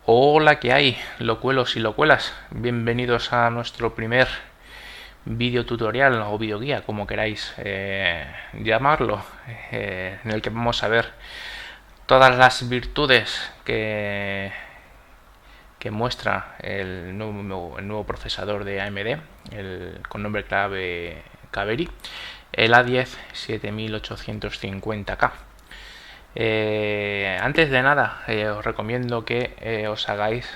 Hola, ¿qué hay? Locuelos y locuelas, bienvenidos a nuestro primer vídeo tutorial o videoguía, como queráis llamarlo, en el que vamos a ver todas las virtudes que muestra el nuevo procesador de AMD, con nombre clave Kaveri, el A10 7850K. Antes de nada, os recomiendo que os hagáis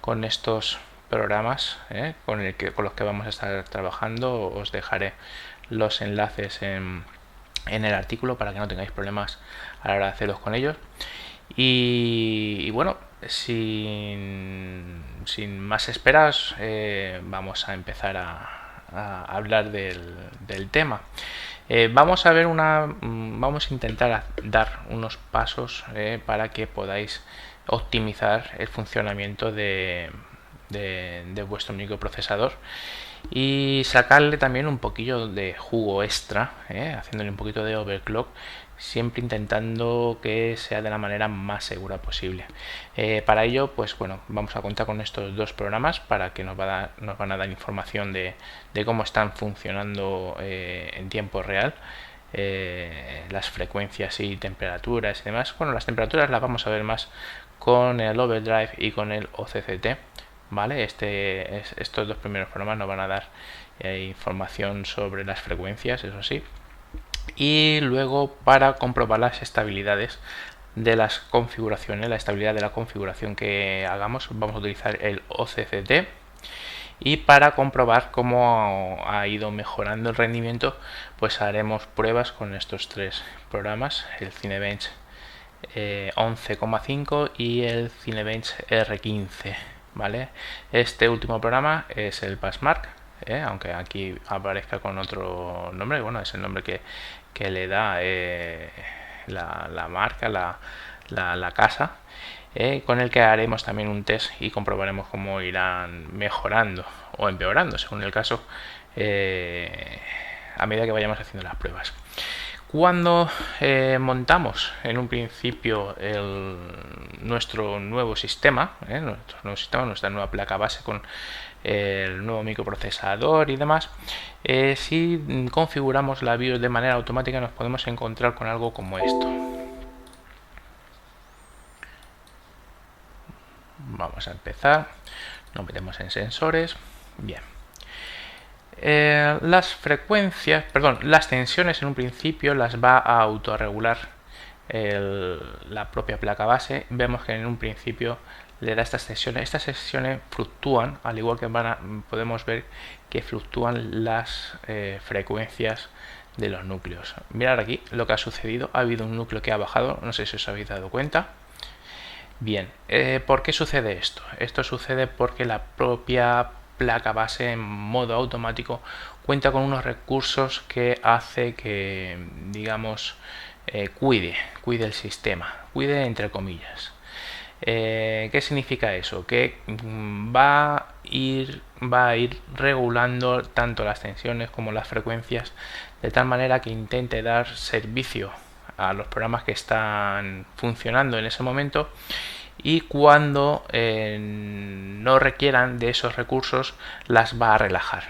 con estos programas con los que vamos a estar trabajando. Os dejaré los enlaces en el artículo para que no tengáis problemas a la hora de hacerlos con ellos. Y bueno, sin más esperas, vamos a empezar a hablar del tema. Vamos a intentar dar unos pasos para que podáis optimizar el funcionamiento de vuestro microprocesador y sacarle también un poquillo de jugo extra, haciéndole un poquito de overclock, siempre intentando que sea de la manera más segura posible. Para ello, pues bueno, vamos a contar con estos dos programas para que nos van a dar información de cómo están funcionando en tiempo real. Las frecuencias y temperaturas y demás. Bueno, las temperaturas las vamos a ver más con el overdrive y con el OCCT, ¿vale? Estos dos primeros programas nos van a dar información sobre las frecuencias, eso sí. Y luego, para comprobar las estabilidades de las configuraciones, la estabilidad de la configuración que hagamos, vamos a utilizar el OCCT. Y para comprobar cómo ha ido mejorando el rendimiento, pues haremos pruebas con estos tres programas, el Cinebench 11,5 y el Cinebench R15, ¿vale? Este último programa es el Passmark, aunque aquí aparezca con otro nombre. Bueno, es el nombre que le da la marca, la casa, con el que haremos también un test y comprobaremos cómo irán mejorando o empeorando, según el caso, a medida que vayamos haciendo las pruebas. Cuando montamos en un principio nuestro nuevo sistema, nuestra nueva placa base con el nuevo microprocesador y demás, si configuramos la BIOS de manera automática, nos podemos encontrar con algo como esto. Vamos a empezar, nos metemos en sensores. Bien. Las frecuencias, las tensiones en un principio las va a autorregular la propia placa base. Vemos que en un principio le da estas tensiones. Estas tensiones fluctúan, al igual que podemos ver que fluctúan las frecuencias de los núcleos. Mirad aquí lo que ha sucedido. Ha habido un núcleo que ha bajado, no sé si os habéis dado cuenta. Bien, ¿por qué sucede esto? Esto sucede porque la propia placa base en modo automático cuenta con unos recursos que hace que, digamos, cuide el sistema, cuide entre comillas. ¿Qué significa eso? Que va a ir regulando tanto las tensiones como las frecuencias de tal manera que intente dar servicio a los programas que están funcionando en ese momento, y cuando no requieran de esos recursos las va a relajar.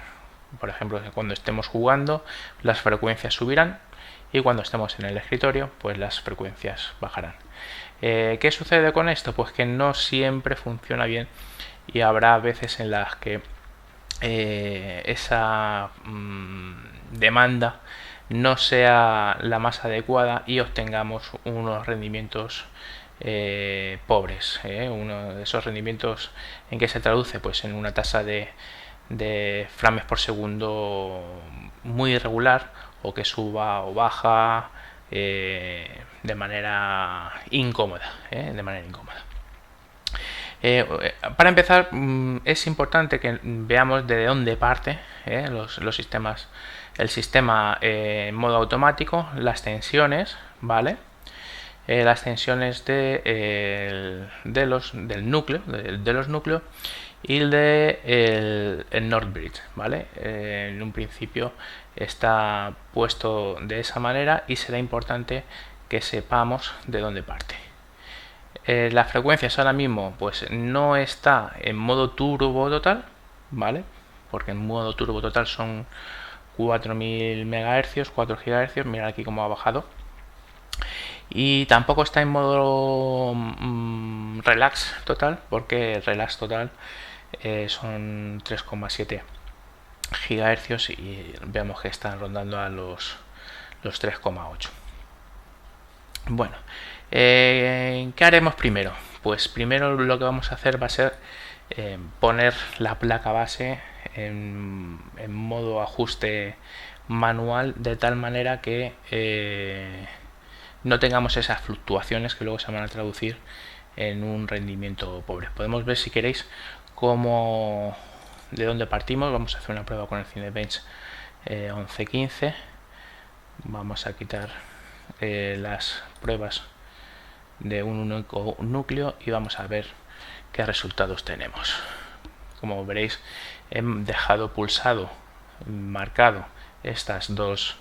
Por ejemplo, cuando estemos jugando las frecuencias subirán y cuando estemos en el escritorio pues las frecuencias bajarán. ¿Qué sucede con esto? Pues que no siempre funciona bien y habrá veces en las que esa demanda no sea la más adecuada y obtengamos unos rendimientos pobres. Uno de esos rendimientos en que se traduce pues en una tasa de frames por segundo muy irregular, o que suba o baja de manera incómoda. Para empezar, es importante que veamos de dónde parte los sistemas, el sistema en modo automático, las tensiones, ¿vale? Las tensiones del núcleo, de los núcleos, y el North Bridge, ¿vale? En un principio está puesto de esa manera y será importante que sepamos de dónde parte. Las frecuencias ahora mismo pues no está en modo turbo total, ¿vale? Porque en modo turbo total son 4000 MHz, 4 GHz, mirad aquí cómo ha bajado. Y tampoco está en modo relax total, porque el relax total son 3,7 GHz y vemos que están rondando a los 3,8. Bueno, ¿qué haremos primero? Pues primero lo que vamos a hacer va a ser poner la placa base en modo ajuste manual, de tal manera que no tengamos esas fluctuaciones que luego se van a traducir en un rendimiento pobre. Podemos ver, si queréis, cómo, de dónde partimos. Vamos a hacer una prueba con el Cinebench 1115. Vamos a quitar las pruebas de un único núcleo y vamos a ver qué resultados tenemos. Como veréis, he dejado pulsado, marcado estas dos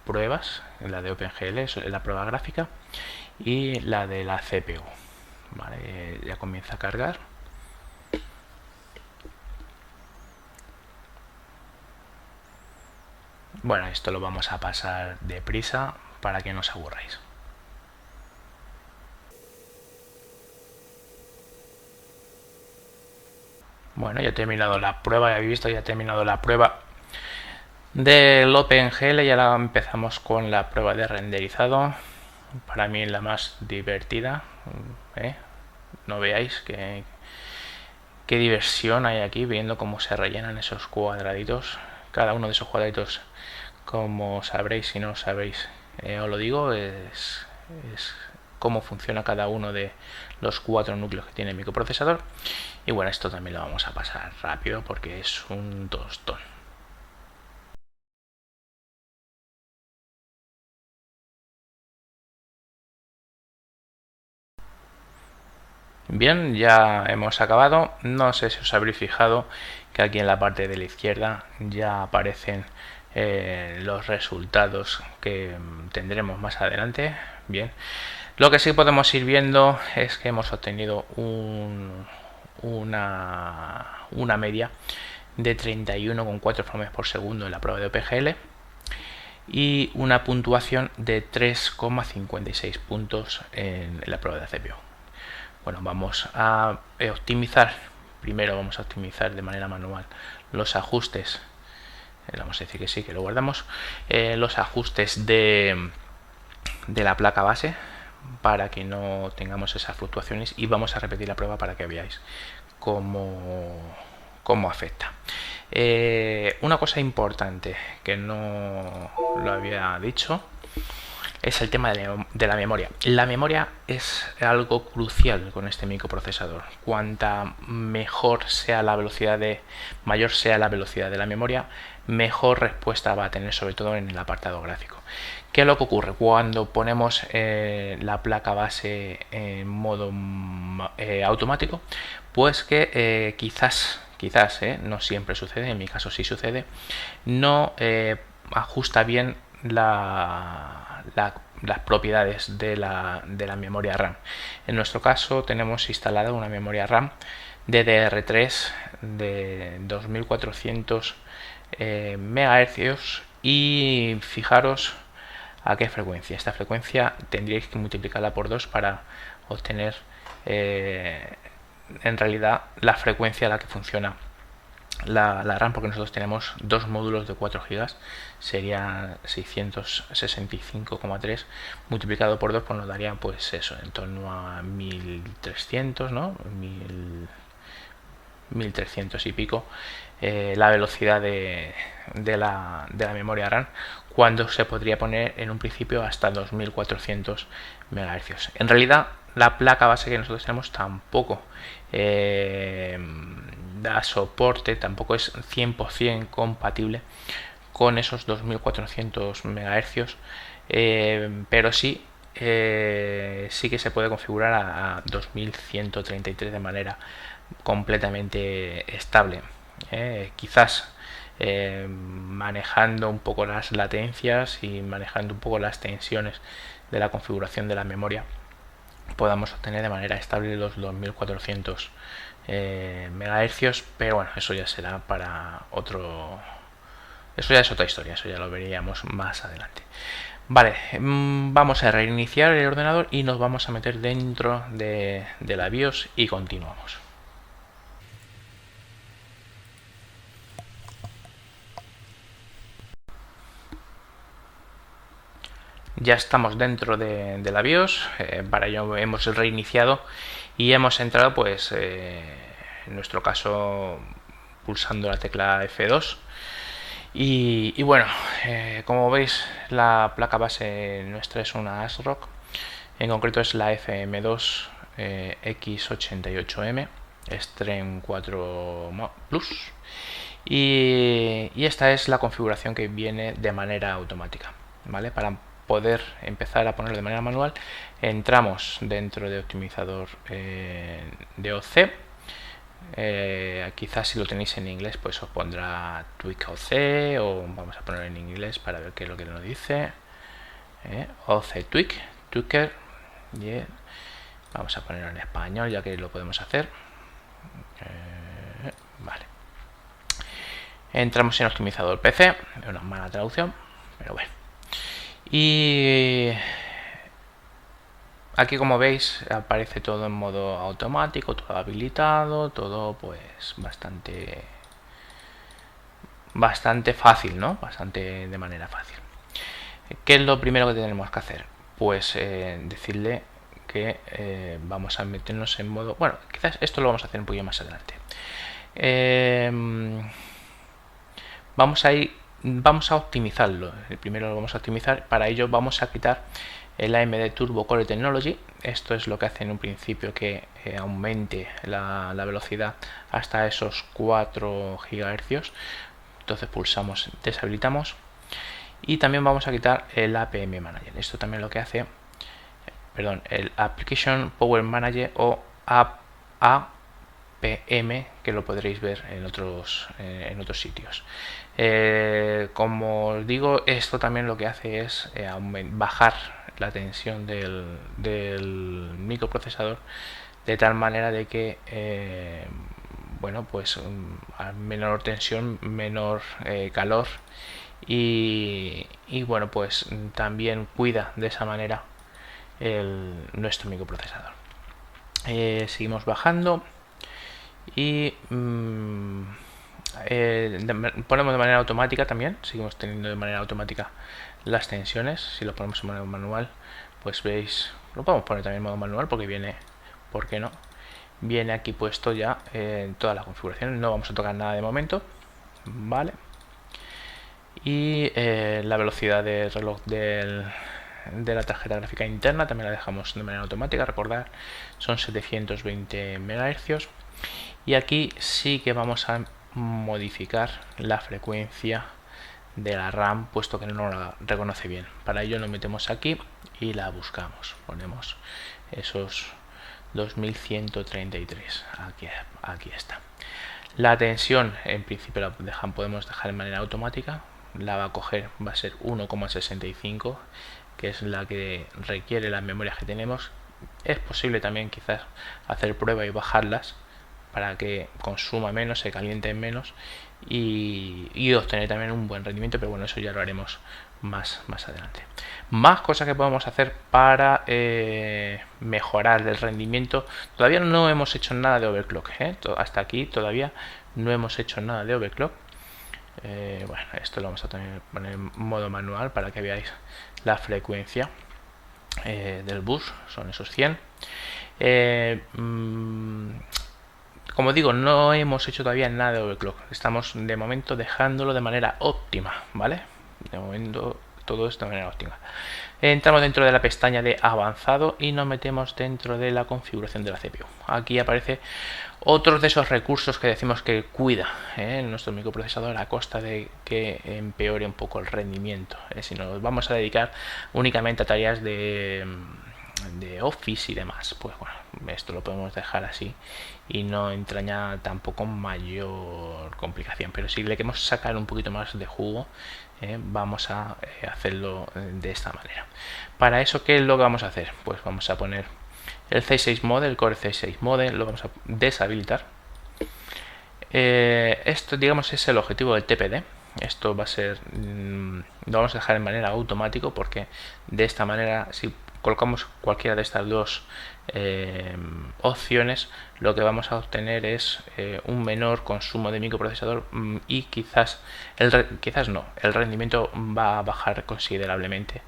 pruebas, la de OpenGL, la prueba gráfica, y la de la CPU. Vale, ya comienza a cargar. Bueno, esto lo vamos a pasar deprisa para que no os aburráis. Bueno, ya he terminado la prueba, ya habéis visto, ya he terminado la prueba del OpenGL y ahora empezamos con la prueba de renderizado. Para mí la más divertida, no veáis qué diversión hay aquí viendo cómo se rellenan esos cuadraditos. Cada uno de esos cuadraditos, como sabréis, si no lo sabéis, os lo digo, es cómo funciona cada uno de los 4 núcleos que tiene el microprocesador. Y bueno, esto también lo vamos a pasar rápido porque es un tostón. Bien, ya hemos acabado. No sé si os habréis fijado que aquí en la parte de la izquierda ya aparecen los resultados que tendremos más adelante. Bien, lo que sí podemos ir viendo es que hemos obtenido una media de 31,4 frames por segundo en la prueba de OpenGL y una puntuación de 3,56 puntos en la prueba de CPU. Bueno, vamos a optimizar. Primero vamos a optimizar de manera manual los ajustes. Vamos a decir que sí, que lo guardamos. Los ajustes de la placa base para que no tengamos esas fluctuaciones y vamos a repetir la prueba para que veáis cómo afecta. Una cosa importante que no lo había dicho es el tema de la memoria. La memoria es algo crucial con este microprocesador. Cuanta mayor sea la velocidad de la memoria, mejor respuesta va a tener, sobre todo en el apartado gráfico. ¿Qué es lo que ocurre cuando ponemos la placa base en modo automático? Pues que quizás, no siempre sucede, en mi caso sí sucede, no ajusta bien las propiedades de la memoria RAM. En nuestro caso tenemos instalada una memoria RAM DDR3 de 2400 MHz y fijaros a qué frecuencia. Esta frecuencia tendríais que multiplicarla por 2 para obtener en realidad la frecuencia a la que funciona la RAM, porque nosotros tenemos dos módulos de 4 GB, sería 665,3 multiplicado por 2, pues nos daría pues eso, en torno a 1300, ¿no? 1300 y pico la velocidad de la memoria RAM, cuando se podría poner en un principio hasta 2400 MHz. En realidad la placa base que nosotros tenemos tampoco da soporte, tampoco es 100% compatible con esos 2400 MHz, pero sí que se puede configurar a 2133 de manera completamente estable. Quizás manejando un poco las latencias y manejando un poco las tensiones de la configuración de la memoria, podamos obtener de manera estable los 2400 MHz, pero bueno, eso ya será para otro, eso ya es otra historia, eso ya lo veríamos más adelante. Vale, vamos a reiniciar el ordenador y nos vamos a meter dentro de la BIOS y continuamos. Ya estamos dentro de la BIOS, para ello hemos reiniciado y hemos entrado, pues en nuestro caso pulsando la tecla F2 y bueno, como veis la placa base nuestra es una ASRock, en concreto es la FM2 X88M Extreme 4 Plus y esta es la configuración que viene de manera automática, ¿vale? Para poder empezar a ponerlo de manera manual, entramos dentro de optimizador de OC. Quizás si lo tenéis en inglés pues os pondrá Tweak OC, o vamos a ponerlo en inglés para ver qué es lo que nos dice. OC Tweaker, yeah. Vamos a ponerlo en español ya que lo podemos hacer. Vale, entramos en optimizador PC, una mala traducción, pero bueno. Y aquí, como veis, aparece todo en modo automático, todo habilitado, todo pues bastante fácil, ¿no? Bastante de manera fácil. ¿Qué es lo primero que tenemos que hacer? Pues decirle que vamos a meternos en modo... Bueno, quizás esto lo vamos a hacer un poquito más adelante. Vamos a optimizarlo. Primero lo vamos a optimizar. Para ello vamos a quitar el AMD Turbo Core Technology. Esto es lo que hace en un principio que aumente la velocidad hasta esos 4 GHz. Entonces pulsamos, deshabilitamos. Y también vamos a quitar el APM Manager. Esto también lo que hace, el Application Power Manager o APM, que lo podréis ver en otros sitios. Como os digo, esto también lo que hace es bajar la tensión del microprocesador de tal manera de que bueno, pues a menor tensión, menor calor y bueno, pues también cuida de esa manera nuestro microprocesador. Seguimos bajando y ponemos de manera automática también, seguimos teniendo de manera automática las tensiones. Si lo ponemos en modo manual, pues veis, lo podemos poner también en modo manual porque viene, ¿por qué no? Viene aquí puesto ya en toda la configuración. No vamos a tocar nada de momento, vale. Y la velocidad de reloj de la tarjeta gráfica interna también la dejamos de manera automática. Recordad, son 720 MHz. Y aquí sí que vamos a modificar la frecuencia de la RAM, puesto que no la reconoce bien. Para ello nos metemos aquí y la buscamos. Ponemos esos 2133. Aquí está. La tensión en principio la podemos dejar de manera automática. La va a coger, va a ser 1,65, que es la que requiere las memorias que tenemos. Es posible también quizás hacer prueba y bajarlas para que consuma menos, se caliente menos y obtener también un buen rendimiento, pero bueno, eso ya lo haremos más adelante. Más cosas que podemos hacer para mejorar el rendimiento. Todavía no hemos hecho nada de overclock, hasta aquí todavía no hemos hecho nada de overclock. Bueno, esto lo vamos a poner en modo manual para que veáis la frecuencia del bus, son esos 100. Como digo, no hemos hecho todavía nada de overclock, estamos de momento dejándolo de manera óptima, ¿vale? De momento todo esto de manera óptima. Entramos dentro de la pestaña de avanzado y nos metemos dentro de la configuración de la CPU. Aquí aparece otros de esos recursos que decimos que cuida nuestro microprocesador a costa de que empeore un poco el rendimiento. Si nos vamos a dedicar únicamente a tareas de Office y demás, pues bueno, esto lo podemos dejar así y no entraña tampoco mayor complicación, pero si le queremos sacar un poquito más de jugo, vamos a hacerlo de esta manera. Para eso, ¿qué es lo que vamos a hacer? Pues vamos a poner El C6 Mode, el Core C6 Mode, lo vamos a deshabilitar. Esto, digamos, es el objetivo del TPD. Esto va a ser, lo vamos a dejar en manera automático, porque de esta manera, si colocamos cualquiera de estas dos opciones, lo que vamos a obtener es un menor consumo de microprocesador y quizás el rendimiento va a bajar considerablemente,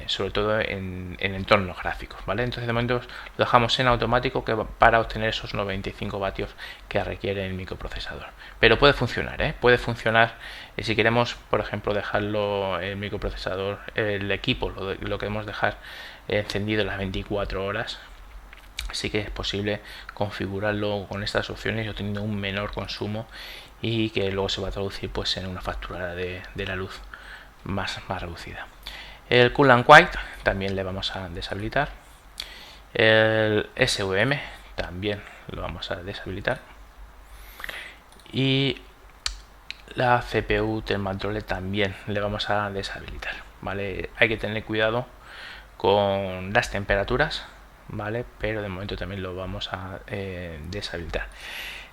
sobre todo en entornos gráficos, ¿vale? Entonces de momento lo dejamos en automático para obtener esos 95 vatios que requiere el microprocesador. Pero puede funcionar, puede funcionar si queremos, por ejemplo, dejarlo el microprocesador, el equipo lo queremos dejar encendido las 24 horas. Sí que es posible configurarlo con estas opciones y obteniendo un menor consumo, y que luego se va a traducir pues en una factura de la luz más reducida. El Cool and Quiet también le vamos a deshabilitar. El SVM también lo vamos a deshabilitar. Y la CPU Thermal Control también le vamos a deshabilitar, ¿vale? Hay que tener cuidado con las temperaturas, ¿vale? Pero de momento también lo vamos a deshabilitar.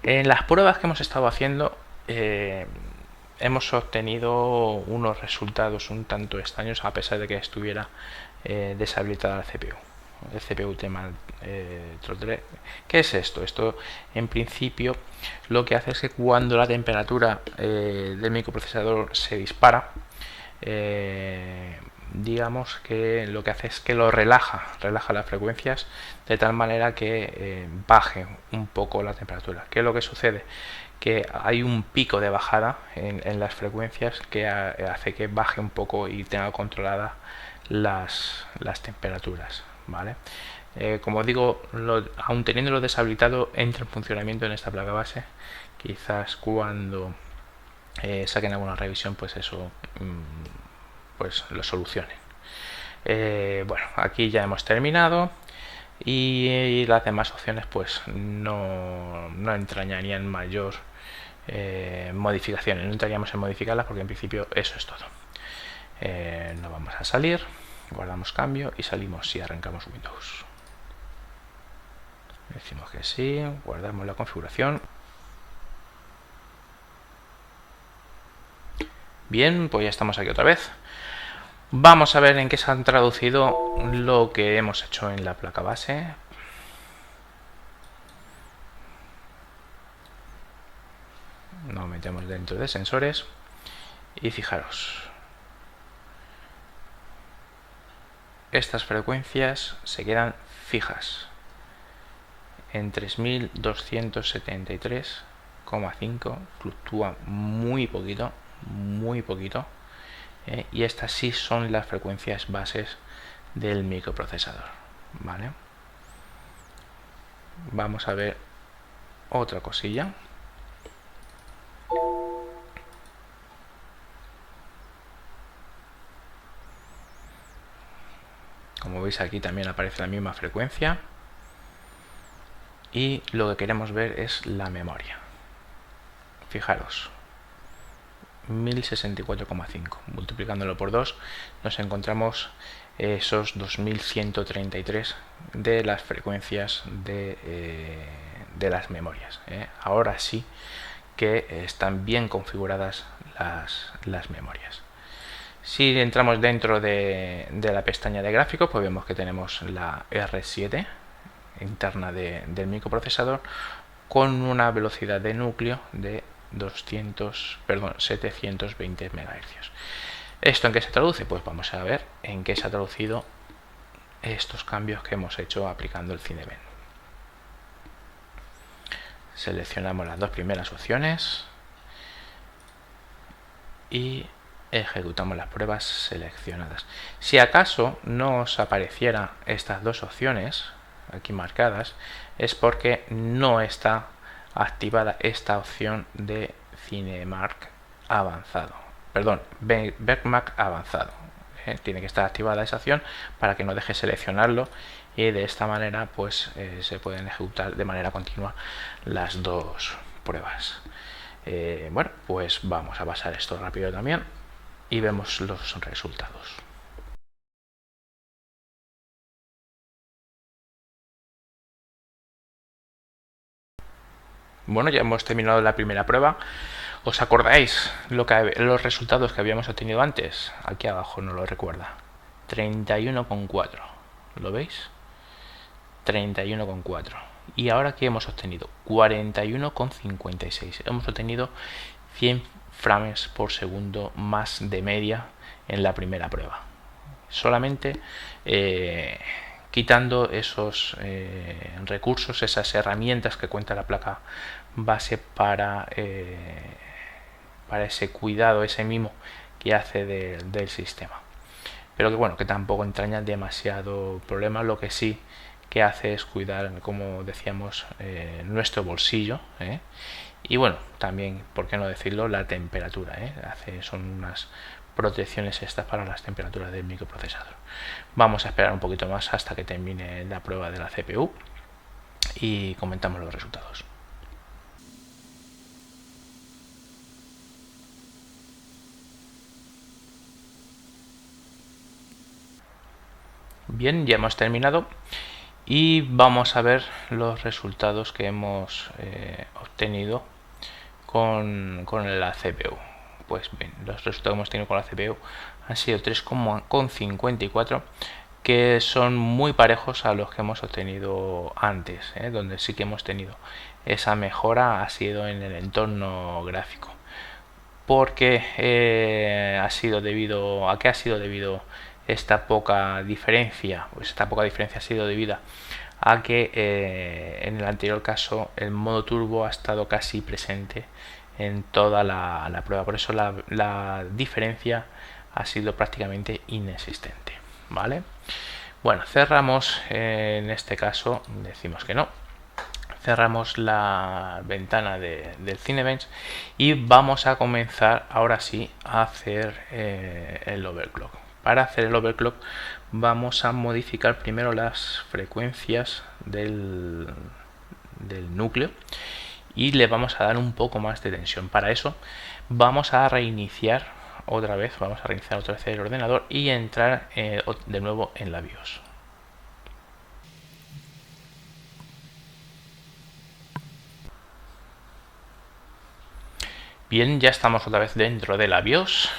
En las pruebas que hemos estado haciendo, hemos obtenido unos resultados un tanto extraños, a pesar de que estuviera deshabilitada la CPU. El CPU tema ¿qué es esto? Esto en principio lo que hace es que cuando la temperatura del microprocesador se dispara, digamos que lo que hace es que lo relaja las frecuencias de tal manera que baje un poco la temperatura. ¿Qué es lo que sucede? Que hay un pico de bajada en las frecuencias que hace que baje un poco y tenga controladas las temperaturas, ¿vale? Como digo, aun teniéndolo deshabilitado, entra en funcionamiento en esta placa base. Quizás cuando saquen alguna revisión, pues eso pues lo solucionen. Bueno, aquí ya hemos terminado, y las demás opciones pues no entrañarían mayor modificaciones, no entraríamos en modificarlas, porque en principio eso es todo. Nos vamos a salir, guardamos cambio y salimos y arrancamos Windows. Decimos que sí, guardamos la configuración. Bien, pues ya estamos aquí otra vez. Vamos a ver en qué se han traducido lo que hemos hecho en la placa base. Nos metemos dentro de sensores y fijaros, estas frecuencias se quedan fijas en 3273,5, fluctúa muy poquito, y estas sí son las frecuencias bases del microprocesador, ¿vale? Vamos a ver otra cosilla. Como veis, aquí también aparece la misma frecuencia, y lo que queremos ver es la memoria. Fijaros, 1064,5, multiplicándolo por 2 nos encontramos esos 2133 de las frecuencias de las memorias. Ahora sí que están bien configuradas las memorias. Si entramos dentro de la pestaña de gráficos, pues vemos que tenemos la R7 interna del microprocesador, con una velocidad de núcleo de 720 MHz. ¿Esto en qué se traduce? Pues vamos a ver en qué se ha traducido estos cambios que hemos hecho aplicando el Cinebench. Seleccionamos las dos primeras opciones y ejecutamos las pruebas seleccionadas. Si acaso no os apareciera estas dos opciones aquí marcadas, es porque no está activada esta opción de Cinemark avanzado, perdón, Benchmark avanzado. Tiene que estar activada esa opción para que no deje seleccionarlo, y de esta manera pues se pueden ejecutar de manera continua las dos pruebas. Bueno, pues vamos a pasar esto rápido también y vemos los resultados. Bueno, ya hemos terminado la primera prueba. ¿Os acordáis los resultados que habíamos obtenido antes? Aquí abajo nos lo recuerda. 31,4. ¿Lo veis? 31,4. Y ahora ¿qué hemos obtenido? 41,56. Hemos obtenido 100 frames por segundo más de media en la primera prueba. Solamente quitando esos recursos, esas herramientas que cuenta la placa base para ese cuidado, ese mimo que hace del sistema. Pero que bueno, que tampoco entraña demasiado problema. Lo que sí que hace es cuidar, como decíamos, nuestro bolsillo, y bueno, también, por qué no decirlo, la temperatura, son unas protecciones estas para las temperaturas del microprocesador. Vamos a esperar un poquito más hasta que termine la prueba de la CPU y comentamos los resultados. Bien, ya hemos terminado y vamos a ver los resultados que hemos obtenido con la CPU. Pues bien, los resultados que hemos tenido con la CPU han sido 3,54, que son muy parejos a los que hemos obtenido antes, donde sí que hemos tenido esa mejora ha sido en el entorno gráfico. Porque ha sido debido a qué ha sido debido esta poca diferencia. Pues esta poca diferencia ha sido debida a que en el anterior caso el modo turbo ha estado casi presente en toda la prueba, por eso la diferencia ha sido prácticamente inexistente, ¿vale? Bueno, cerramos, en este caso decimos que no, cerramos la ventana del Cinebench y vamos a comenzar ahora sí a hacer el overclock. Para hacer el overclock vamos a modificar primero las frecuencias del núcleo y le vamos a dar un poco más de tensión. Para eso vamos a reiniciar otra vez el ordenador y entrar de nuevo en la BIOS. Bien, ya estamos otra vez dentro de la BIOS.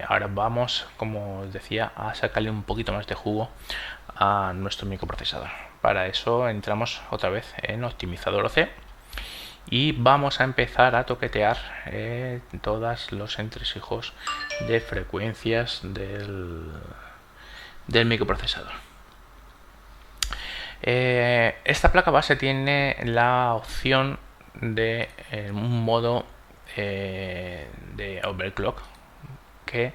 Ahora vamos, como os decía, a sacarle un poquito más de jugo a nuestro microprocesador. Para eso entramos otra vez en optimizador OC y vamos a empezar a toquetear todos los entresijos de frecuencias del microprocesador. Esta placa base tiene la opción de un modo de overclock que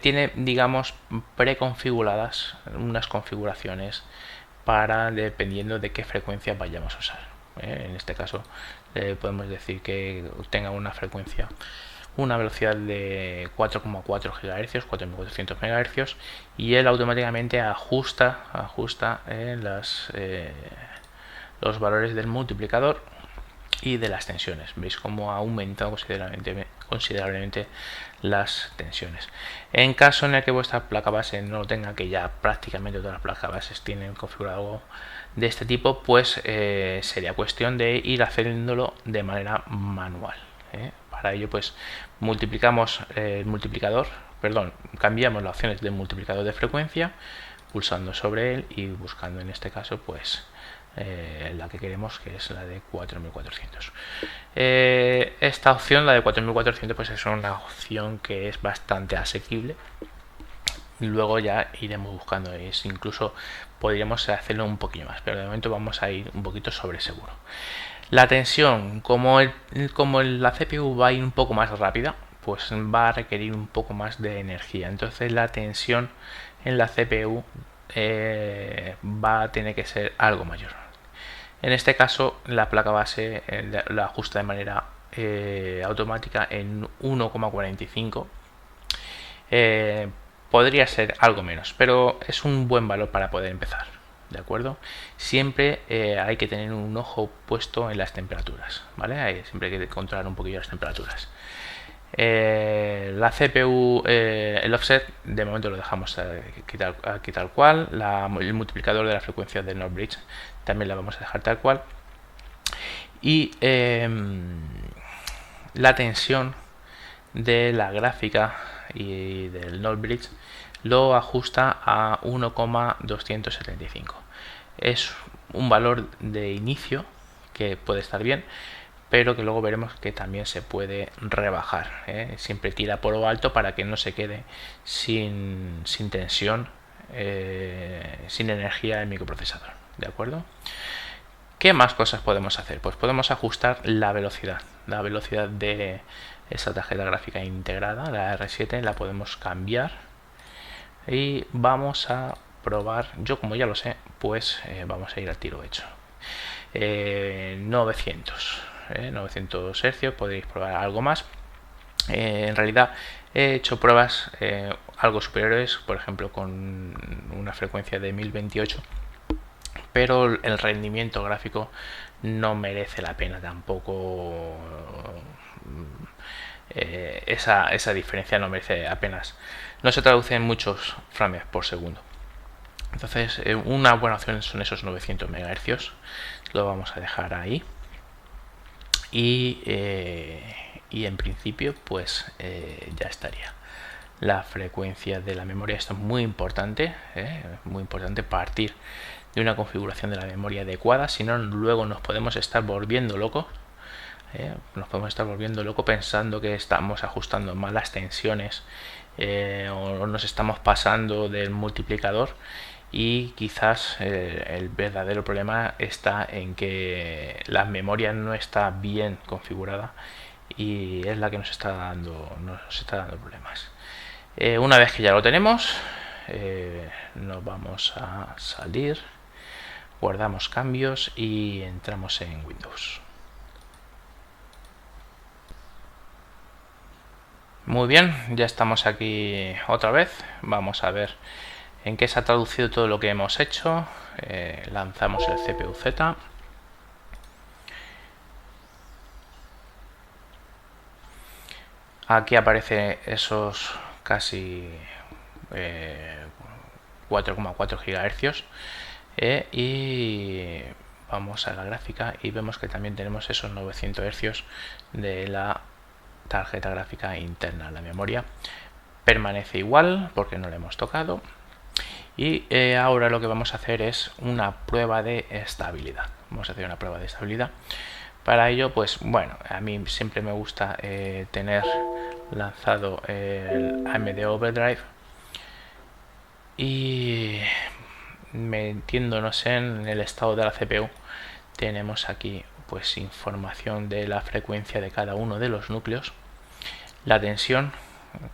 tiene, digamos, preconfiguradas unas configuraciones para dependiendo de qué frecuencia vayamos a usar. En este caso podemos decir que tenga una frecuencia, una velocidad de 4,4 GHz, 4400 MHz, y él automáticamente ajusta los valores del multiplicador y de las tensiones. Veis cómo ha aumentado considerablemente las tensiones. En caso en el que vuestra placa base no lo tenga, que ya prácticamente todas las placas bases tienen configurado algo de este tipo, pues sería cuestión de ir haciéndolo de manera manual. Para ello pues multiplicamos el multiplicador, cambiamos las opciones del multiplicador de frecuencia pulsando sobre él y buscando en este caso pues la que queremos, que es la de 4400. Esta opción, la de 4400, pues es una opción que es bastante asequible. Luego ya iremos buscando, incluso podríamos hacerlo un poquito más, pero de momento vamos a ir un poquito sobre seguro. La tensión, como la CPU va a ir un poco más rápida, pues va a requerir un poco más de energía. Entonces la tensión en la CPU va a tener que ser algo mayor. En este caso la placa base la ajusta de manera automática en 1,45. Podría ser algo menos, pero es un buen valor para poder empezar, ¿de acuerdo? Siempre hay que tener un ojo puesto en las temperaturas, ¿vale? Siempre hay que controlar un poquillo las temperaturas. La CPU, el offset, de momento lo dejamos aquí tal cual. El multiplicador de la frecuencia del North Bridge también la vamos a dejar tal cual. y la tensión de la gráfica y del Node Bridge lo ajusta a 1,275. Es un valor de inicio que puede estar bien, pero que luego veremos que también se puede rebajar, ¿eh? Siempre tira por lo alto para que no se quede sin tensión, sin energía el microprocesador, ¿de acuerdo? ¿Qué más cosas podemos hacer? Pues podemos ajustar la velocidad de esa tarjeta gráfica integrada, la R7, la podemos cambiar y vamos a probar. Yo, como ya lo sé, pues vamos a ir al tiro hecho. 900 Hz, podéis probar algo más. En realidad he hecho pruebas algo superiores, por ejemplo con una frecuencia de 1028, pero el rendimiento gráfico no merece la pena tampoco. Esa diferencia no merece apenas, no se traduce en muchos frames por segundo. Entonces una buena opción son esos 900 MHz, lo vamos a dejar ahí y en principio pues ya estaría. La frecuencia de la memoria, esto es muy importante partir de una configuración de la memoria adecuada, si no luego nos podemos estar volviendo locos. Nos podemos estar volviendo locos pensando que estamos ajustando mal las tensiones o nos estamos pasando del multiplicador, y quizás el verdadero problema está en que la memoria no está bien configurada y es la que nos está dando problemas. Una vez que ya lo tenemos, nos vamos a salir, guardamos cambios y entramos en Windows. Muy bien, ya estamos aquí otra vez. Vamos a ver en qué se ha traducido todo lo que hemos hecho. Lanzamos el CPU-Z. Aquí aparece esos casi 4,4 GHz. Y vamos a la gráfica y vemos que también tenemos esos 900 Hz de la tarjeta gráfica interna. La memoria permanece igual porque no la hemos tocado. Y ahora lo que vamos a hacer es una prueba de estabilidad. Vamos a hacer una prueba de estabilidad. Para ello, pues bueno, a mí siempre me gusta tener lanzado el AMD Overdrive y metiéndonos en el estado de la CPU tenemos aquí pues información de la frecuencia de cada uno de los núcleos, la tensión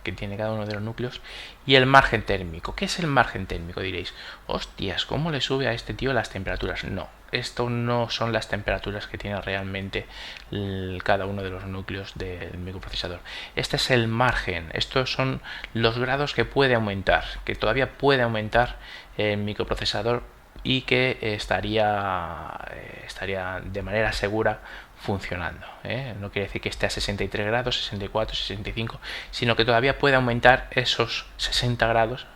que tiene cada uno de los núcleos y el margen térmico. ¿Qué es el margen térmico? Diréis, hostias, ¿cómo le sube a este tío las temperaturas? No, esto no son las temperaturas que tiene realmente cada uno de los núcleos del microprocesador. Este es el margen, estos son los grados que puede aumentar, que todavía puede aumentar el microprocesador y que estaría de manera segura funcionando. No quiere decir que esté a 63 grados, 64, 65, sino que todavía puede aumentar esos 60 grados,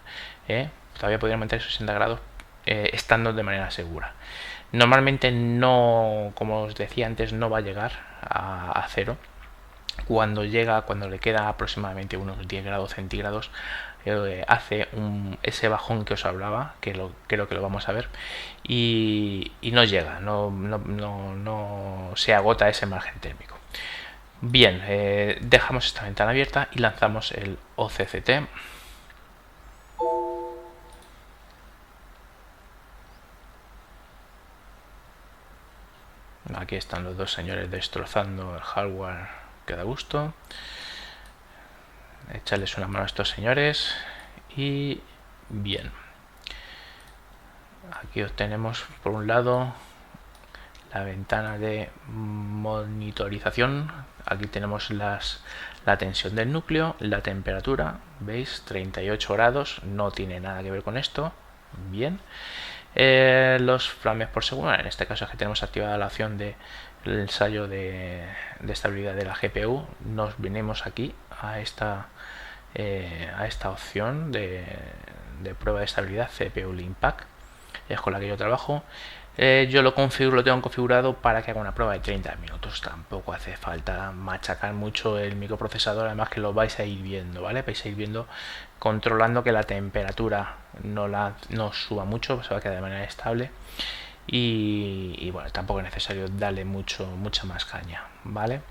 todavía podría aumentar esos 60 grados estando de manera segura. Normalmente no, como os decía antes, no va a llegar a cero. Cuando le queda aproximadamente unos 10 grados centígrados, hace ese bajón que os hablaba, que creo que lo vamos a ver, y no llega, no se agota ese margen térmico. Bien, dejamos esta ventana abierta y lanzamos el OCCT. Aquí están los dos señores destrozando el hardware que da gusto. Echarles una mano a estos señores y bien. Aquí obtenemos por un lado la ventana de monitorización. Aquí tenemos la tensión del núcleo, la temperatura, veis, 38 grados, no tiene nada que ver con esto. Bien. Los frames por segundo, en este caso es que tenemos activada la opción de el ensayo de estabilidad de la GPU. Nos venimos aquí a esta opción de prueba de estabilidad CPU Lean Pack. es con la que yo trabajo. Yo lo tengo configurado para que haga una prueba de 30 minutos. Tampoco hace falta machacar mucho el microprocesador, además que lo vais a ir viendo, ¿vale? Vais a ir viendo, controlando que la temperatura no suba mucho, se va a quedar de manera estable. Y bueno, tampoco es necesario darle mucha más caña, ¿vale?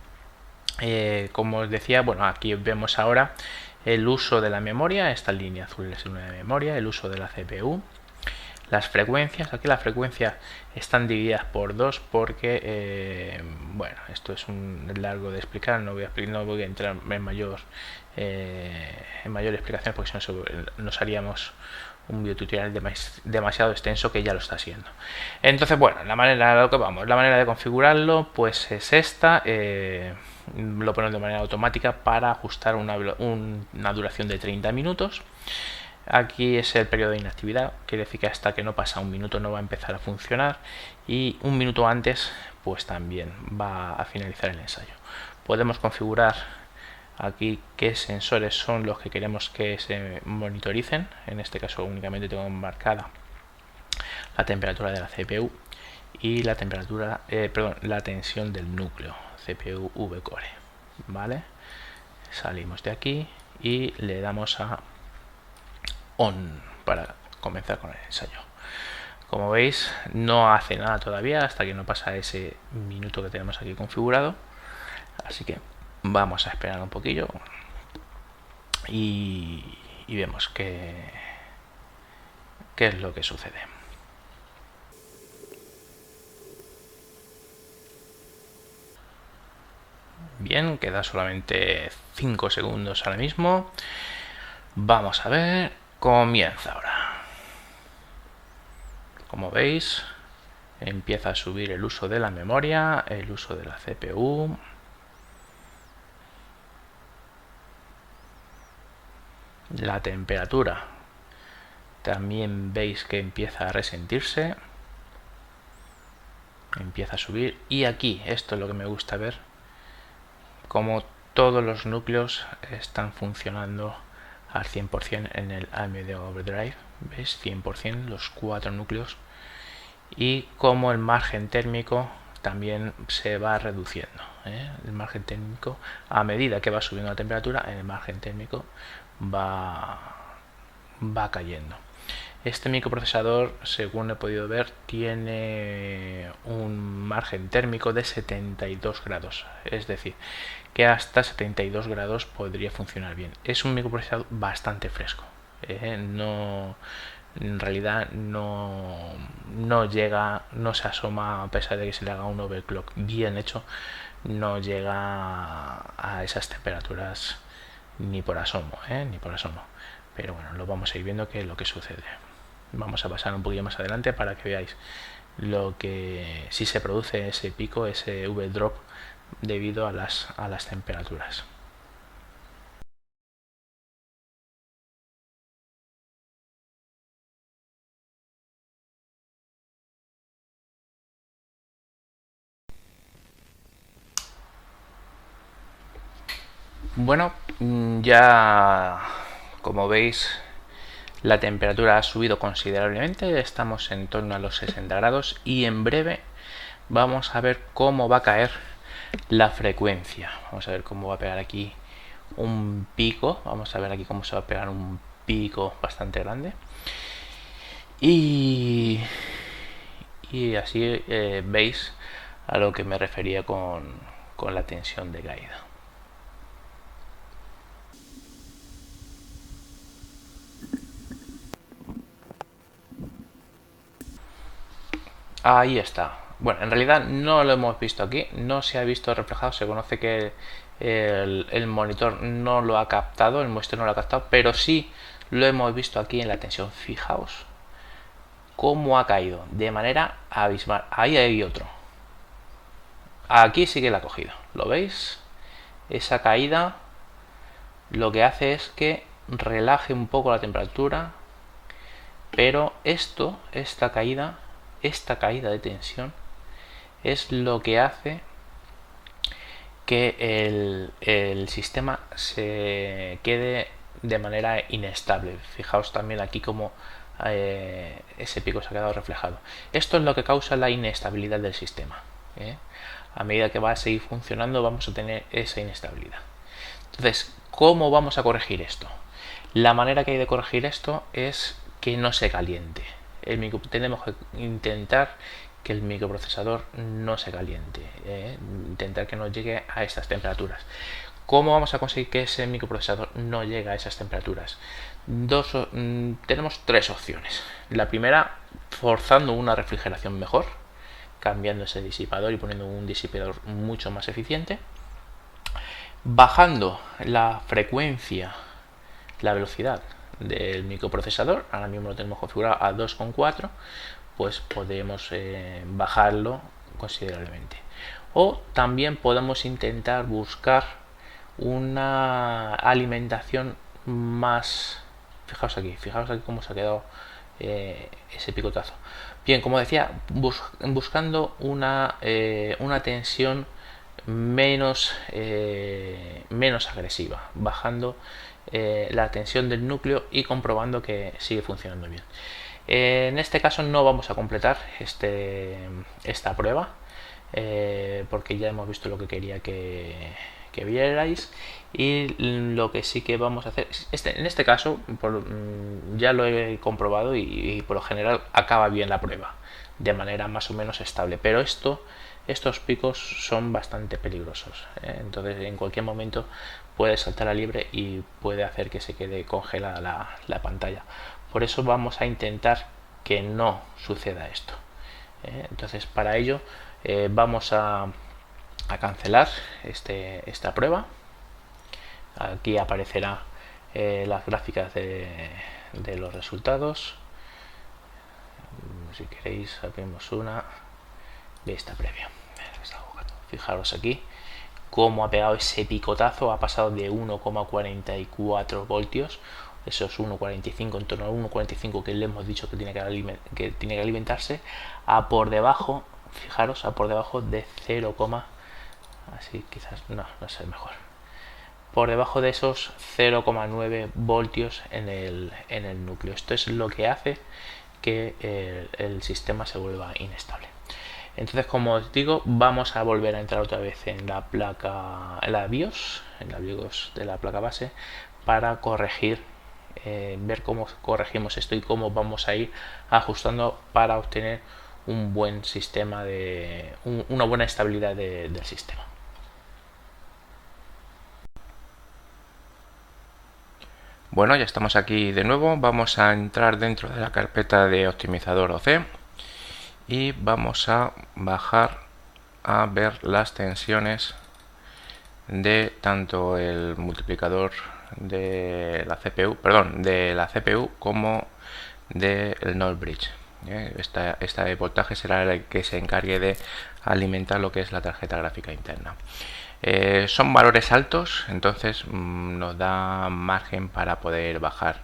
Como os decía, bueno, aquí vemos ahora el uso de la memoria. Esta línea azul es una de memoria, el uso de la CPU, las frecuencias. Aquí las frecuencias están divididas por dos porque bueno, esto es un largo de explicar, no voy a entrar en mayor explicación, porque si no nos haríamos un videotutorial demasiado extenso, que ya lo está haciendo. Entonces, bueno, la manera de configurarlo pues es esta. Lo ponemos de manera automática para ajustar una duración de 30 minutos. Aquí es el periodo de inactividad, quiere decir que hasta que no pasa un minuto no va a empezar a funcionar, y un minuto antes pues también va a finalizar el ensayo. Podemos configurar aquí qué sensores son los que queremos que se monitoricen. En este caso únicamente tengo marcada la temperatura de la CPU y la temperatura, la tensión del núcleo CPU V-Core, ¿vale? Salimos de aquí y le damos a on para comenzar con el ensayo. Como veis, no hace nada todavía hasta que no pasa ese minuto que tenemos aquí configurado, así que vamos a esperar un poquillo y vemos qué es lo que sucede. Bien, queda solamente 5 segundos ahora mismo. Vamos a ver, comienza ahora. Como veis, empieza a subir el uso de la memoria, el uso de la CPU. La temperatura también veis que empieza a resentirse, empieza a subir, y aquí esto es lo que me gusta ver, como todos los núcleos están funcionando al 100% en el AMD Overdrive. ¿Veis? 100% los 4 núcleos, y como el margen térmico también se va reduciendo, el margen térmico, a medida que va subiendo la temperatura, el margen térmico va cayendo. Este microprocesador, según he podido ver, tiene un margen térmico de 72 grados, es decir, que hasta 72 grados podría funcionar bien. Es un microprocesador bastante fresco, no, en realidad no llega, no se asoma, a pesar de que se le haga un overclock bien hecho, no llega a esas temperaturas ni por asomo, ni por asomo. Pero bueno, lo vamos a ir viendo qué es lo que sucede. Vamos a pasar un poquito más adelante para que veáis lo que si se produce ese pico, ese V-drop, debido a las temperaturas. Bueno, ya como veis, la temperatura ha subido considerablemente, estamos en torno a los 60 grados, y en breve vamos a ver cómo va a caer la frecuencia. Vamos a ver cómo va a pegar aquí un pico, vamos a ver aquí cómo se va a pegar un pico bastante grande, y así veis a lo que me refería con la tensión de caída. Ahí está. Bueno, en realidad no lo hemos visto aquí, no se ha visto reflejado, se conoce que el monitor no lo ha captado, el muestreo no lo ha captado, pero sí lo hemos visto aquí en la tensión. Fijaos cómo ha caído de manera abismal. Ahí hay otro. Aquí sí que la ha cogido. ¿Lo veis? Esa caída lo que hace es que relaje un poco la temperatura, pero esta caída de tensión es lo que hace que el sistema se quede de manera inestable. Fijaos también aquí como ese pico se ha quedado reflejado. Esto es lo que causa la inestabilidad del sistema. A medida que va a seguir funcionando vamos a tener esa inestabilidad. Entonces, ¿cómo vamos a corregir esto? La manera que hay de corregir esto es que no se caliente. Tenemos que intentar que el microprocesador no se caliente, intentar que no llegue a estas temperaturas. ¿Cómo vamos a conseguir que ese microprocesador no llegue a esas temperaturas? Tenemos tres opciones. La primera, forzando una refrigeración mejor, cambiando ese disipador y poniendo un disipador mucho más eficiente, bajando la frecuencia, la velocidad del microprocesador. Ahora mismo lo tenemos configurado a 2,4, pues podemos bajarlo considerablemente. O también podemos intentar buscar una alimentación más... fijaos aquí cómo se ha quedado ese picotazo. Bien, como decía, buscando una tensión menos agresiva, bajando la tensión del núcleo y comprobando que sigue funcionando bien. En este caso no vamos a completar esta prueba porque ya hemos visto lo que quería que vierais, y lo que sí que vamos a hacer en este caso ya lo he comprobado y por lo general acaba bien la prueba de manera más o menos estable, pero estos picos son bastante peligrosos, entonces en cualquier momento puede saltar a libre y puede hacer que se quede congelada la pantalla. Por eso vamos a intentar que no suceda esto. Entonces para ello vamos a cancelar esta prueba. Aquí aparecerá las gráficas de los resultados. Si queréis abrimos una vista previa. Fijaros aquí cómo ha pegado ese picotazo, ha pasado de 1,44 voltios, esos 1,45, en torno a 1,45 que le hemos dicho que tiene que alimentarse, a por debajo, fijaros, a por debajo de 0, así quizás no sé mejor, por debajo de esos 0,9 voltios en el núcleo. Esto es lo que hace que el sistema se vuelva inestable. Entonces, como os digo, vamos a volver a entrar otra vez en la BIOS de la placa base para corregir, ver cómo corregimos esto y cómo vamos a ir ajustando para obtener un buen sistema una buena estabilidad del sistema. Bueno, ya estamos aquí de nuevo. Vamos a entrar dentro de la carpeta de optimizador OC y vamos a bajar a ver las tensiones de tanto el multiplicador de la CPU, como del NOR bridge. Este voltaje será el que se encargue de alimentar lo que es la tarjeta gráfica interna. Son valores altos, entonces nos da margen para poder bajar.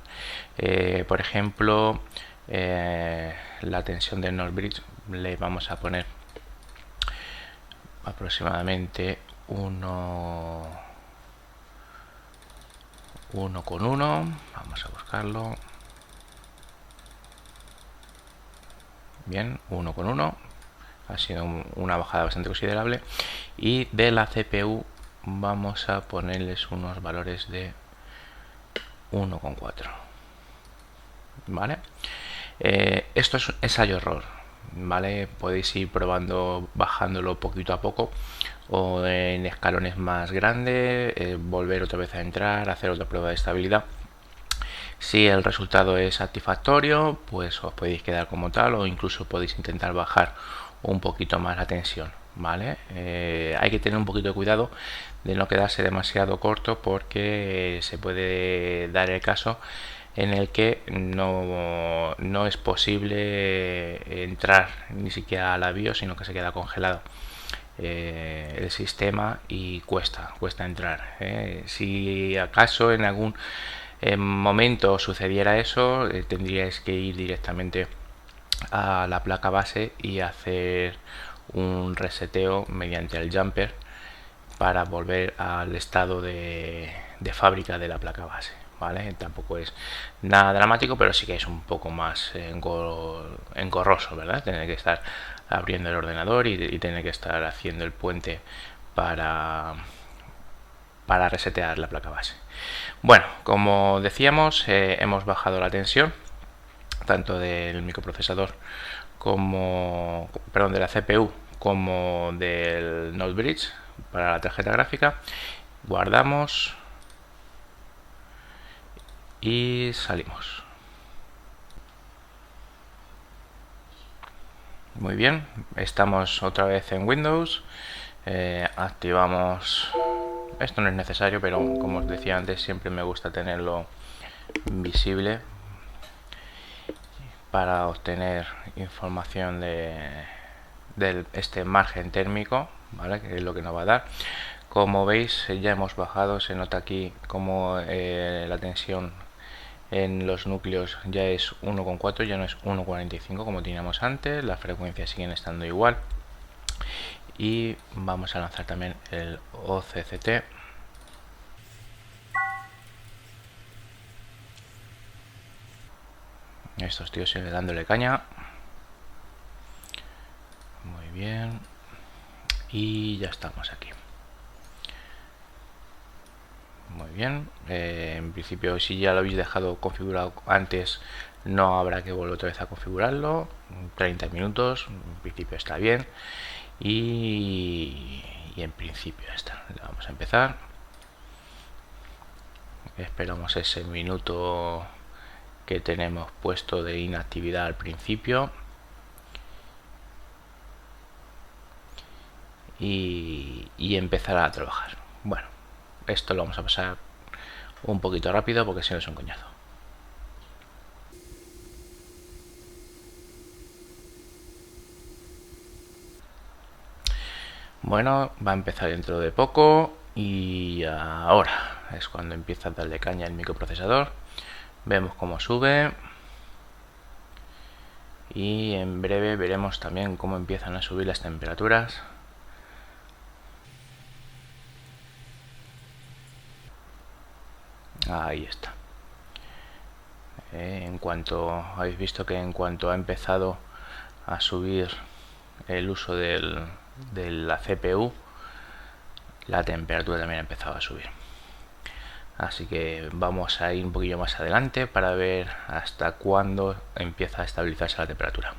Por ejemplo, la tensión del NOR bridge le vamos a poner aproximadamente 1,1. Vamos a buscarlo. Bien, 1,1. Ha sido una bajada bastante considerable. Y de la CPU vamos a ponerles unos valores de 1,4. ¿Vale? Esto es ensayo-error. ¿Vale? Podéis ir probando, bajándolo poquito a poco o en escalones más grandes, volver otra vez a entrar, hacer otra prueba de estabilidad. Si el resultado es satisfactorio, pues os podéis quedar como tal, o incluso podéis intentar bajar un poquito más la tensión, ¿vale? Hay que tener un poquito de cuidado de no quedarse demasiado corto, porque se puede dar el caso en el que no es posible entrar ni siquiera a la BIOS, sino que se queda congelado el sistema y cuesta entrar. Si acaso en algún momento sucediera eso, tendríais que ir directamente a la placa base y hacer un reseteo mediante el jumper para volver al estado de fábrica de la placa base, ¿vale? Tampoco es nada dramático, pero sí que es un poco más engorroso, ¿verdad? Tener que estar abriendo el ordenador y tener que estar haciendo el puente para resetear la placa base. Bueno, como decíamos, hemos bajado la tensión tanto del microprocesador como, perdón, de la CPU como del Node Bridge para la tarjeta gráfica. Guardamos y salimos. Muy bien, estamos otra vez en Windows. Activamos. Esto no es necesario, pero como os decía antes, siempre me gusta tenerlo visible para obtener información de este margen térmico, ¿vale? Que es lo que nos va a dar. Como veis, ya hemos bajado, se nota aquí como la tensión en los núcleos ya es 1,4, ya no es 1,45 como teníamos antes, las frecuencias siguen estando igual. Y vamos a lanzar también el OCCT. Estos tíos siguen dándole caña. Muy bien. Y ya estamos aquí. Muy bien. En principio, si ya lo habéis dejado configurado antes, no habrá que volver otra vez a configurarlo. 30 minutos, en principio está bien. Y en principio ya está. Vamos a empezar. Esperamos ese minuto que tenemos puesto de inactividad al principio. Y empezar a trabajar. Bueno, esto lo vamos a pasar un poquito rápido porque si no es un coñazo. Bueno, va a empezar dentro de poco y ahora es cuando empieza a darle caña el microprocesador. Vemos cómo sube y en breve veremos también cómo empiezan a subir las temperaturas. Ahí está. En cuanto habéis visto que en cuanto ha empezado a subir el uso de la CPU, la temperatura también ha empezado a subir. Así que vamos a ir un poquillo más adelante para ver hasta cuándo empieza a estabilizarse la temperatura.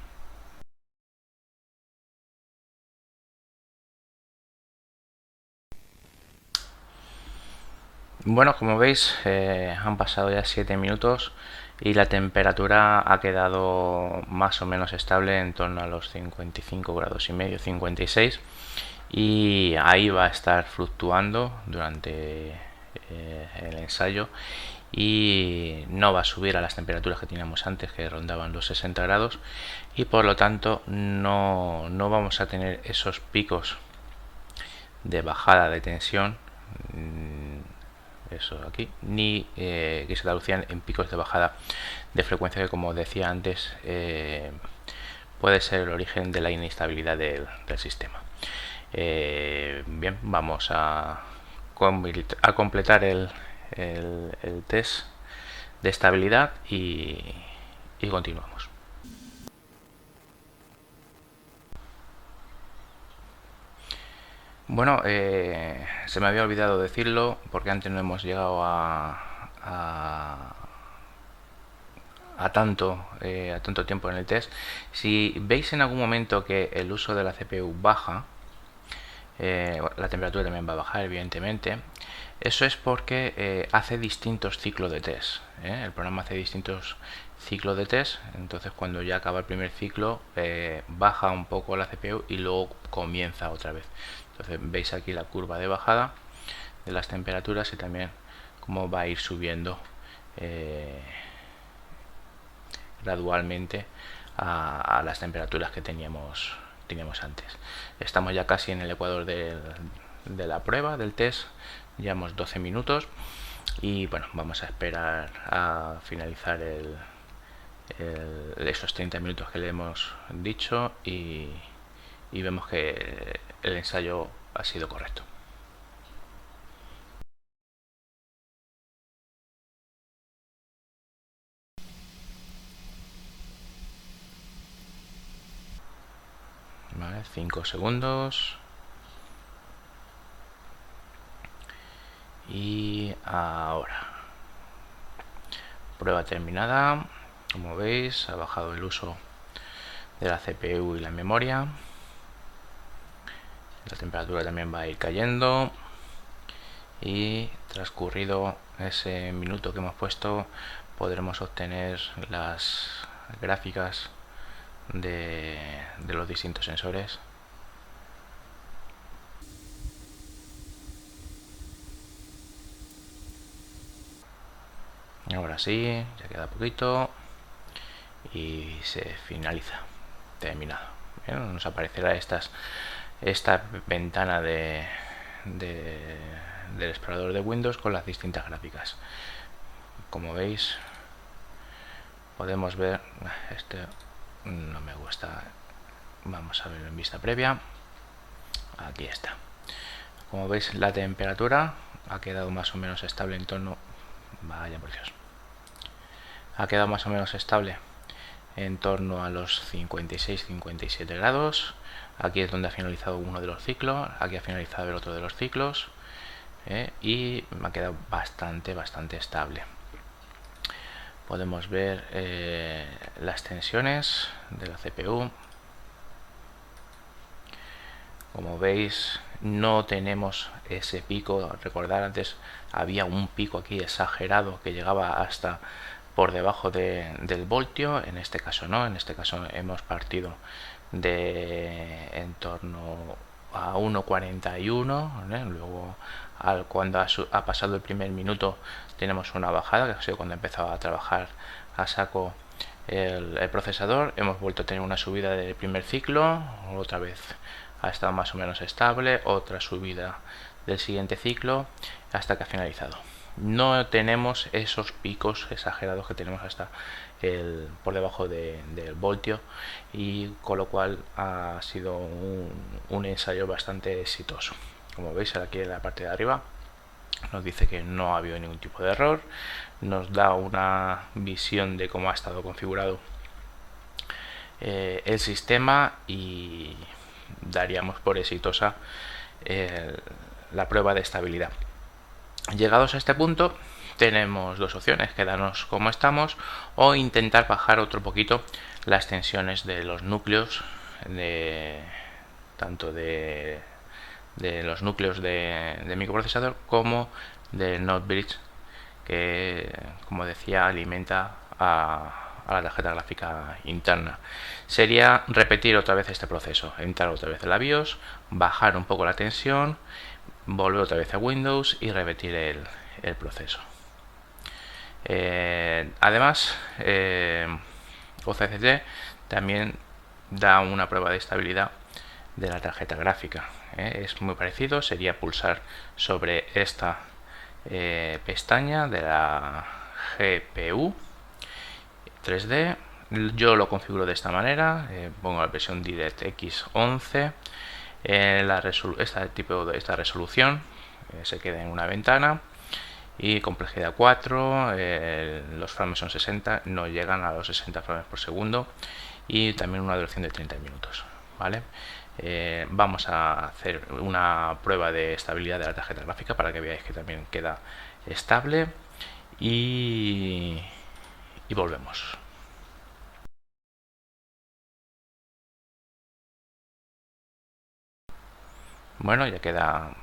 Bueno, como veis, han pasado ya 7 minutos y la temperatura ha quedado más o menos estable en torno a los 55 grados y medio, 56, y ahí va a estar fluctuando durante el ensayo y no va a subir a las temperaturas que teníamos antes, que rondaban los 60 grados, y por lo tanto no vamos a tener esos picos de bajada de tensión, eso aquí, ni que se traducían en picos de bajada de frecuencia, que como decía antes puede ser el origen de la inestabilidad del sistema. Bien, vamos a completar el test de estabilidad y continuamos. Bueno, se me había olvidado decirlo porque antes no hemos llegado a tanto tiempo en el test. Si veis en algún momento que el uso de la CPU baja, la temperatura también va a bajar, evidentemente. Eso es porque hace distintos ciclos de test. El programa hace distintos ciclos de test. Entonces, cuando ya acaba el primer ciclo, baja un poco la CPU y luego comienza otra vez. Entonces, veis aquí la curva de bajada de las temperaturas y también cómo va a ir subiendo gradualmente a las temperaturas que teníamos antes. Estamos ya casi en el ecuador de la prueba, del test. Llevamos 12 minutos y bueno, vamos a esperar a finalizar esos 30 minutos que le hemos dicho y vemos que el ensayo ha sido correcto. Vale, 5 segundos. Y ahora, prueba terminada. Como veis, ha bajado el uso de la CPU y la memoria. La temperatura también va a ir cayendo. Y transcurrido ese minuto que hemos puesto, podremos obtener las gráficas de los distintos sensores. Ahora sí, ya queda poquito y se finaliza. Terminado. Bien, nos aparecerá esta ventana del explorador de Windows con las distintas gráficas. Como veis, podemos ver, este no me gusta, vamos a verlo en vista previa. Aquí está. Como veis, la temperatura ha quedado más o menos estable en torno, vaya por Dios, ha quedado más o menos estable en torno a los 56-57 grados. Aquí es donde ha finalizado uno de los ciclos, aquí ha finalizado el otro de los ciclos, y me ha quedado bastante estable. Podemos ver las tensiones de la CPU. Como veis, no tenemos ese pico. Recordad, antes había un pico aquí exagerado que llegaba hasta por debajo del voltio. En este caso no, en este caso hemos partido de en torno a 1,41, luego cuando ha pasado el primer minuto tenemos una bajada, que ha sido cuando empezaba a trabajar a saco el procesador. Hemos vuelto a tener una subida del primer ciclo, otra vez ha estado más o menos estable, otra subida del siguiente ciclo hasta que ha finalizado. No tenemos esos picos exagerados que tenemos hasta por debajo del voltio, y con lo cual ha sido un ensayo bastante exitoso. Como veis, aquí en la parte de arriba nos dice que no ha habido ningún tipo de error, nos da una visión de cómo ha estado configurado el sistema, y daríamos por exitosa la prueba de estabilidad. Llegados a este punto, tenemos dos opciones: quedarnos como estamos o intentar bajar otro poquito las tensiones de los núcleos, tanto de los núcleos de microprocesador como del Node Bridge, que, como decía, alimenta a la tarjeta gráfica interna. Sería repetir otra vez este proceso: entrar otra vez en la BIOS, bajar un poco la tensión, volver otra vez a Windows y repetir el proceso. Además, OCCT también da una prueba de estabilidad de la tarjeta gráfica. Es muy parecido, sería pulsar sobre esta pestaña de la GPU 3D. Yo lo configuro de esta manera, pongo la versión DirectX 11, esta resolución se queda en una ventana, y complejidad 4, los frames son 60, no llegan a los 60 frames por segundo, y también una duración de 30 minutos. ¿Vale? Vamos a hacer una prueba de estabilidad de la tarjeta gráfica para que veáis que también queda estable, y volvemos. Bueno, ya queda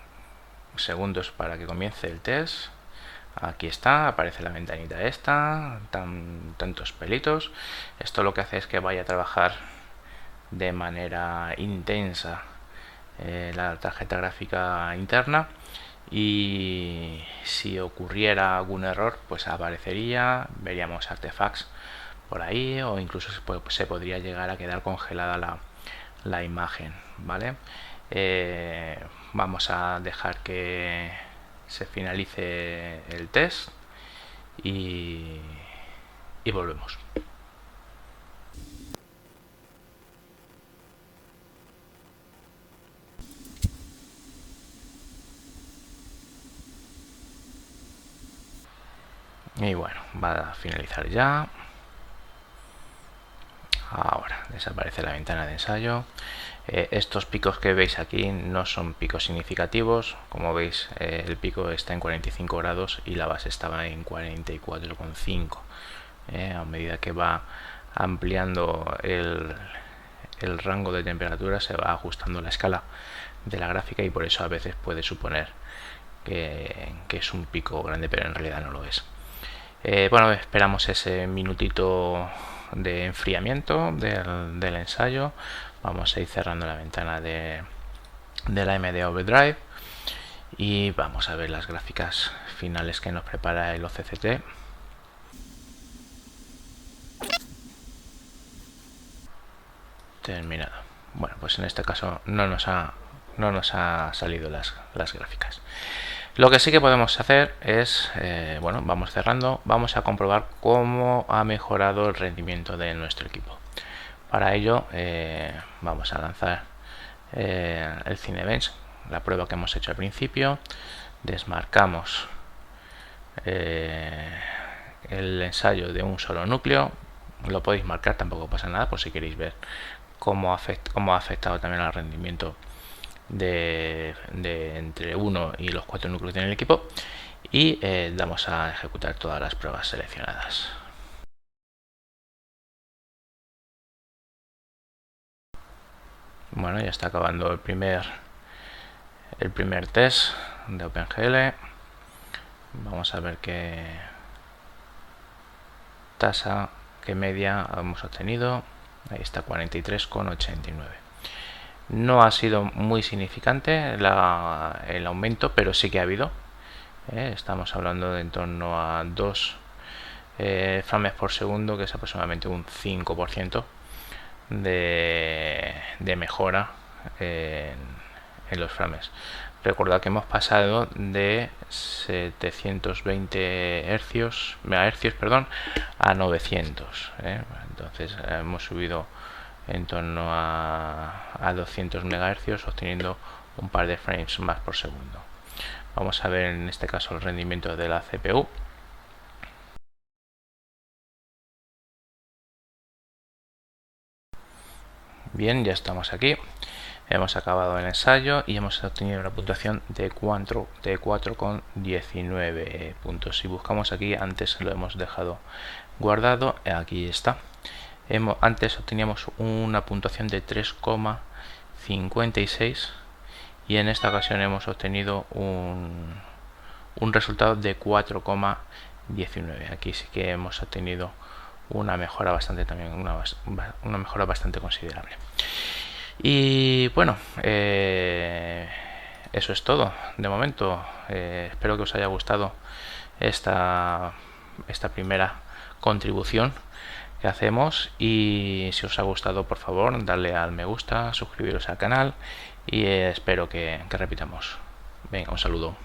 segundos para que comience el test. Aquí está, aparece la ventanita esta, tantos pelitos. Esto lo que hace es que vaya a trabajar de manera intensa la tarjeta gráfica interna, y si ocurriera algún error, pues aparecería, veríamos artefacts por ahí, o incluso se podría llegar a quedar congelada la imagen. ¿Vale? Vamos a dejar que se finalice el test y volvemos. Y bueno, va a finalizar ya. Ahora desaparece la ventana de ensayo. Estos picos que veis aquí no son picos significativos. Como veis, el pico está en 45 grados y la base estaba en 44,5. A medida que va ampliando el rango de temperatura, se va ajustando la escala de la gráfica, y por eso a veces puede suponer que es un pico grande, pero en realidad no lo es. Bueno, esperamos ese minutito de enfriamiento del ensayo. Vamos a ir cerrando la ventana de la AMD Overdrive y vamos a ver las gráficas finales que nos prepara el OCCT. Terminado. Bueno, pues en este caso no nos ha salido las gráficas. Lo que sí que podemos hacer es, bueno, vamos cerrando, vamos a comprobar cómo ha mejorado el rendimiento de nuestro equipo. Para ello vamos a lanzar el Cinebench, la prueba que hemos hecho al principio. Desmarcamos el ensayo de un solo núcleo. Lo podéis marcar, tampoco pasa nada, por si queréis ver cómo ha afectado también al rendimiento de entre 1 y los 4 núcleos en el equipo, y damos a ejecutar todas las pruebas seleccionadas. Bueno, ya está acabando el primer test de OpenGL. Vamos a ver qué tasa, qué media hemos obtenido. Ahí está, 43,89. No ha sido muy significante el aumento, pero sí que ha habido. Estamos hablando de en torno a 2 frames por segundo, que es aproximadamente un 5% de mejora en los frames. Recordad que hemos pasado de 720 MHz a 900. Entonces hemos subido en torno a 200 MHz, obteniendo un par de frames más por segundo. Vamos a ver en este caso el rendimiento de la CPU. Bien, ya estamos aquí. Hemos acabado el ensayo y hemos obtenido una puntuación de 4,19 puntos. Si buscamos aquí, antes lo hemos dejado guardado, aquí está. Antes obteníamos una puntuación de 3,56 y en esta ocasión hemos obtenido un resultado de 4,19. Aquí sí que hemos obtenido una mejora bastante una mejora bastante considerable. Y bueno, eso es todo de momento. Espero que os haya gustado esta primera contribución que hacemos, y si os ha gustado, por favor, darle al me gusta, suscribiros al canal, y espero que repitamos. Venga, un saludo.